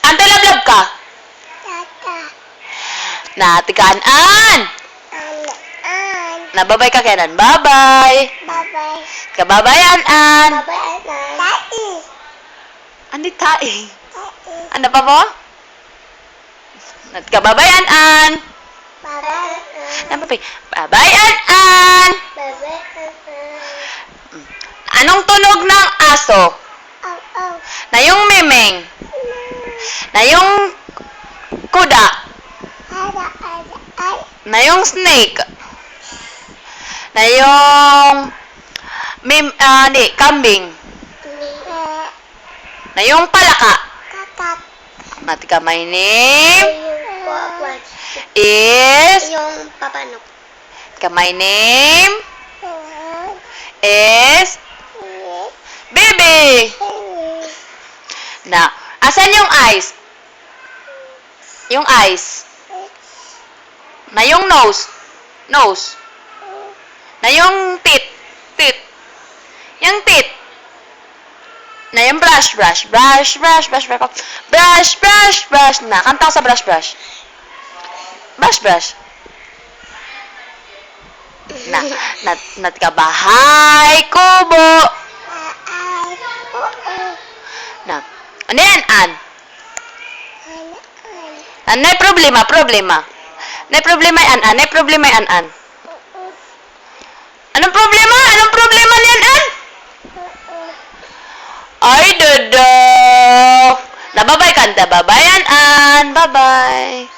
Antay lablab ka. Tata. Natikaan. An. Nababay ka kenan. Bye-bye. Bye-bye. Kababayan an. Bye-bye, Anan. Tati. Andi tae. Tati. Ano pa mo? Kababayan an. Bye-bye, Anan. Nababay. Babayan an. Bye-bye, Anan. Anong tunog ng aso? Aw, aw. Na yung memeng. Na yung kuda. Ada, ada, ay. Na yung snake. Na yung kambing. Na yung palaka. Kakat. Mati ka, my name Yung what? is Yung papanok. my name is baby. Na, asan yung eyes? Yung eyes. Na yung nose. Nose. Na yung teeth. Teeth. Yung teeth. Na yung brush. Brush. Brush. Brush. Brush. Brush. Brush. Brush. Brush. Na, kanta ko sa brush. Brush. Brush. Brush. Na bahay kubo. Ay. Oo. Na, ano yan, an? Ano, Anay problema. Nay problema yan, an. Nay problema yan, an. Anong problema? Anong problema niyan, an? Ay, dodo. Nababay ka, babayan, an. Bye-bye.